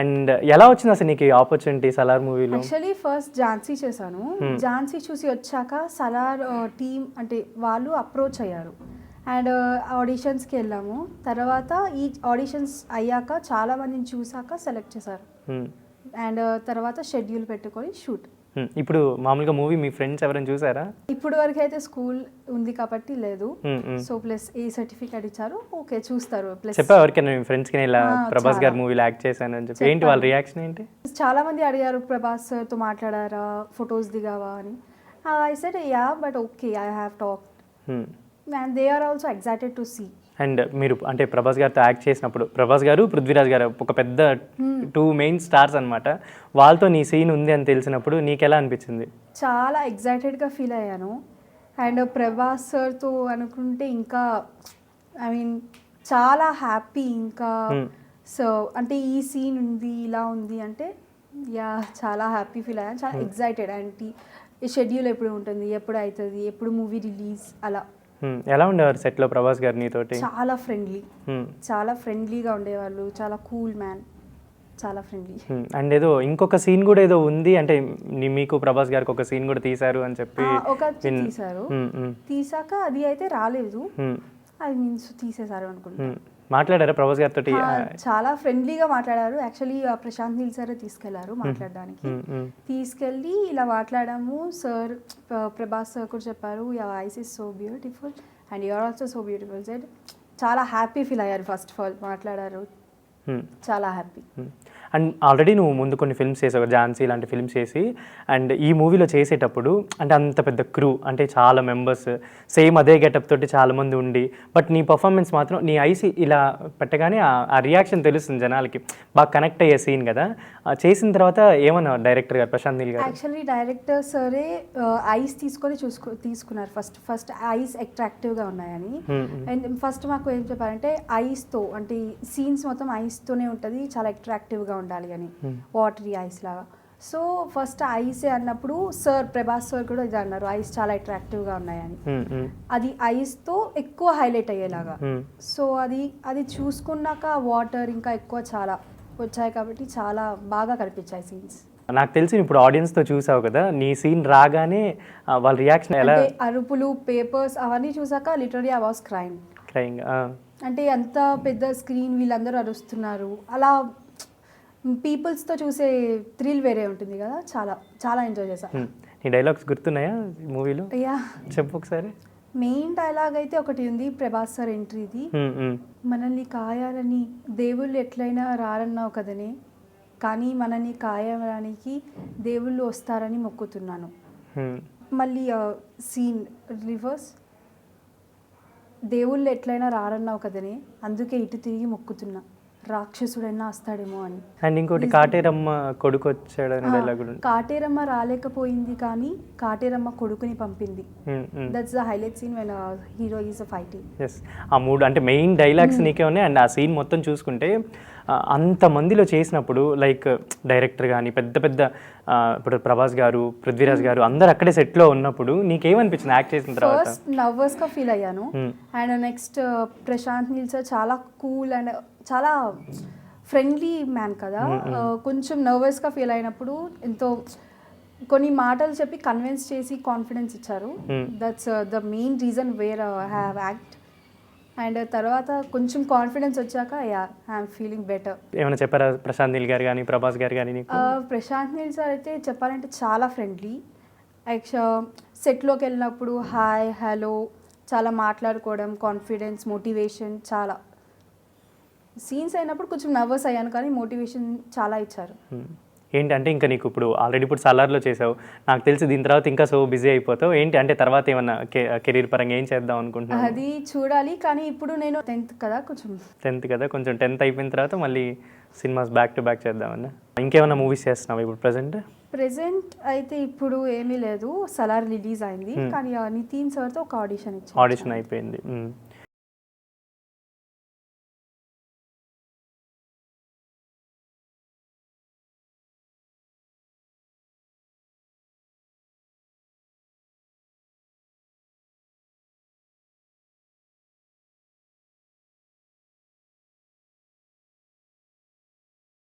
And ఎలా వచ్చింది అసలు నీకు ఈ ఆపర్చునిటీ సలార్ మూవీలో? యాక్చువల్లీ ఫస్ట్ ఝాన్సీ చేశాను. ఝాన్సీ చూసి వచ్చాక సలార్ టీమ్ అంటే వాళ్ళు అప్రోచ్ అయ్యారు అండ్ ఆడిషన్స్కి వెళ్ళాము. తర్వాత ఈ ఆడిషన్స్ అయ్యాక చాలా మందిని చూసాక సెలెక్ట్ చేశారు అండ్ తర్వాత షెడ్యూల్ పెట్టుకొని షూట్. ఇప్పుడు మామూలుగా మూవీ మీ ఫ్రెండ్స్ ఎవరైనా చూసారా? ఇప్పుడు వరకు అయితే స్కూల్ ఉంది కాబట్టి లేదు. సో ప్లస్ ఏ సర్టిఫికేట్ ఇచ్చారు, ఓకే చూస్తారు. ప్లస్ చెప్పా ఎవరికైనా మీ ఫ్రెండ్స్కి ఇలా ప్రభాస్ గారి మూవీలో యాక్ట్ చేశాను అని చెప్పి, ఏంటి వాళ్ళ రియాక్షన్ ఏంటి? చాలా మంది అడిగారు ప్రభాస్ సార్తో మాట్లాడారా, ఫొటోస్ దిగావా అని. I said ya but okay I have talked and they are also excited to see. అండ్ మీరు అంటే ప్రభాస్ గారితో యాక్ట్ చేసినప్పుడు, ప్రభాస్ గారు పృథ్వీరాజ్ గారు ఒక పెద్ద 2 మెయిన్ స్టార్స్ అనమాట, వాళ్ళతో నీ సీన్ ఉంది అని తెలిసినప్పుడు నీకు ఎలా అనిపించింది? చాలా ఎక్సైటెడ్గా ఫీల్ అయ్యాను అండ్ ప్రభాస్ సార్తో అనుకుంటే ఇంకా ఐ మీన్ చాలా హ్యాపీ. ఇంకా సో అంటే ఈ సీన్ ఉంది ఇలా ఉంది అంటే యా చాలా హ్యాపీ ఫీల్ అయ్యాను, చాలా ఎక్సైటెడ్. అండ్ ఈ షెడ్యూల్ ఎప్పుడు ఉంటుంది, ఎప్పుడు అవుతుంది, ఎప్పుడు మూవీ రిలీజ్ అలా. ఎలా ఉండేవారు సెట్లో ప్రభాస్ గారు నీతోటి? చాలా ఫ్రెండ్లీగా ఉండేవాళ్ళు, చాలా కూల్ మ్యాన్, చాలా ఫ్రెండ్లీ. అండ్ ఏదో ఇంకొక సీన్ కూడా ఏదో ఉంది అంటే మీకు ప్రభాస్ గారికి ఒక సీన్ కూడా తీశారు అని చెప్పి తీసాక అది అయితే రాలేదు, అది మీన్స్ తీసేశారు అనుకుంటా. మాట్లాడారా ప్రభాస్ గారితో? చాలా ఫ్రెండ్లీగా మాట్లాడారు. యాక్చువల్లీ ప్రశాంత్ నీల్ సార్ తీసుకెళ్లారు మాట్లాడడానికి. తీసుకెళ్ళి ఇలా మాట్లాడాము. సార్ ప్రభాస్ సార్ కూడా చెప్పారు your eyes is so beautiful and you are also so beautiful said. చాలా హ్యాపీ ఫీల్ అయ్యారు. ఫస్ట్ ఆఫ్ ఆల్ మాట్లాడారు, చాలా హ్యాపీ. అండ్ ఆల్రెడీ నువ్వు ముందు కొన్ని ఫిల్మ్స్ చేసావు, ఝాన్సీ లాంటి ఫిల్మ్స్ చేసి, అండ్ ఈ మూవీలో చేసేటప్పుడు అంటే అంత పెద్ద క్రూ అంటే చాలా మెంబర్స్ సేమ్ అదే గెటప్ తోటి చాలామంది ఉండి, బట్ నీ పర్ఫార్మెన్స్ మాత్రం నీ ఐస్ ఇలా పెట్టగానే ఆ రియాక్షన్ తెలుస్తుంది జనాలకి, బాగా కనెక్ట్ అయ్యే సీన్ కదా. చేసిన తర్వాత ఏమన్నా డైరెక్టర్ గారు ప్రశాంత్ నీల్ గారు? యాక్చువల్లీ డైరెక్టర్ సరే ఐస్ తీసుకొని తీసుకున్నారు ఫస్ట్ ఐస్ అట్రాక్టివ్గా ఉన్నాయని. అండ్ ఫస్ట్ మాకు ఏం చెప్పారంటే ఐస్తో అంటే సీన్స్ మొత్తం ఐస్తోనే ఉంటుంది, చాలా అట్రాక్టివ్గా ఉండాలి అని, వాటరీ ఐస్ లాగా. సో ఫస్ట్ ఐసే అన్నప్పుడు సార్ ప్రభాస్ సార్ కూడా ఇది అన్నారు ఐస్ చాలా అట్రాక్టివ్గా ఉన్నాయని, అది ఐస్తో ఎక్కువ హైలైట్ అయ్యేలాగా. సో అది చూసుకున్నాక వాటర్ ఇంకా ఎక్కువ చాలా వచ్చాయి కాబట్టి చాలా బాగా కనిపించాయి సీన్స్. నాకు తెలిసి ఇప్పుడు ఆడియన్స్తో చూసావు కదా, నీ సీన్ రాగానే వాళ్ళ రియాక్షన్ ఎలా? అరుపులు, పేపర్స్ అవన్నీ చూసాక లిటరలీ ఐ వాస్ క్రైయింగ్. అంటే అంత పెద్ద స్క్రీన్ వీళ్ళందరూ అరుస్తున్నారు, అలా పీపుల్స్తో చూసే థ్రిల్ వేరే ఉంటుంది కదా, చాలా చాలా ఎంజాయ్ చేశాను. నీ డైలాగ్స్ గుర్తున్నాయా మూవీలో? యా చెప్పు ఒకసారి. మెయిన్ డైలాగ్ అయితే ఒకటి ఉంది ప్రభాస్ సార్ ఎంట్రీది, మనల్ని కాయాలని దేవుళ్ళు ఎట్లయినా రారన్నావు కదనే, కానీ మనల్ని కాయడానికి దేవుళ్ళు వస్తారని మొక్కుతున్నాను. మళ్ళీ సీన్ రివర్స్, దేవుళ్ళు ఎట్లయినా రారన్నావు కదనే, అందుకే ఇటు తిరిగి మొక్కుతున్నా, రాక్షసుడైనా వస్తాడేమో అని. అండ్ ఇంకోటి కాటేరమ్మ కొడుకు వచ్చాడని డైలాగ్. కాటేరమ్మ రాలేకపోయింది కానీ కాటేరమ్మ కొడుకుని పంపింది. That's the highlight scene when hero is fighting. Yes, ఆ మూడు అంటే మెయిన్ డైలాగ్స్ నీకే ఉన్నాయి. అండ్ ఆ సీన్ మొత్తం చూసుకుంటే అంతమందిలో చేసినప్పుడు లైక్ డైరెక్టర్ కానీ పెద్ద పెద్ద ఇప్పుడు ప్రభాస్ గారు, పృథ్వీరాజ్ గారు అందరు అక్కడే సెట్లో ఉన్నప్పుడు నీకేమనిపించింది యాక్ట్ చేసిన తర్వాత? ఫస్ట్ నర్వస్గా ఫీల్ అయ్యాను. And next Prashanth Neel sir చాలా కూల్ అండ్ చాలా ఫ్రెండ్లీ మ్యాన్ కదా, కొంచెం నర్వస్గా ఫీల్ అయినప్పుడు ఎంతో కొన్ని మాటలు చెప్పి కన్విన్స్ చేసి కాన్ఫిడెన్స్ ఇచ్చారు. That's the main reason where I have act. And తర్వాత కొంచెం కాన్ఫిడెన్స్ వచ్చాక ఐఎమ్ ఫీలింగ్ బెటర్. ఏమైనా చెప్పారా ప్రశాంత్ నీల్ గారు కానీ ప్రభాస్ గారు కానీ? ప్రశాంత్ నీల్ సార్ అయితే చెప్పాలంటే చాలా ఫ్రెండ్లీ. సెట్లోకి వెళ్ళినప్పుడు హాయ్ హలో చాలా మాట్లాడుకోవడం, కాన్ఫిడెన్స్, మోటివేషన్ చాలా. సీన్స్ అయినప్పుడు కొంచెం నర్వస్ అయ్యాను కానీ మోటివేషన్ చాలా ఇచ్చారు. ఏంటంటే ఇంకా నీకు ఇప్పుడు ఆల్రెడీ ఇప్పుడు సలార్లో చేసావు, నాకు తెలిసి దీని తర్వాత ఇంకా సో బిజీ అయిపోతావు ఏంటి అంటే తర్వాత ఏమన్నా కెరీర్ పరంగా ఏం చేద్దాం అనుకుంటున్నాను? అది చూడాలి, కానీ ఇప్పుడు నేను 10th కదా, కొంచెం 10th అయిపోయిన తర్వాత మళ్ళీ సినిమాస్ బ్యాక్ టు బ్యాక్ చేద్దామన్నా. ఇంకేమైనా మూవీస్ చేస్తున్నావు ఇప్పుడు ప్రెసెంట్ అయితే ఇప్పుడు ఏమీ లేదు, సలార్ రిలీజ్ అయింది కానీ నితిన్ సార్తో ఒక ఆడిషన్ అయిపోయింది.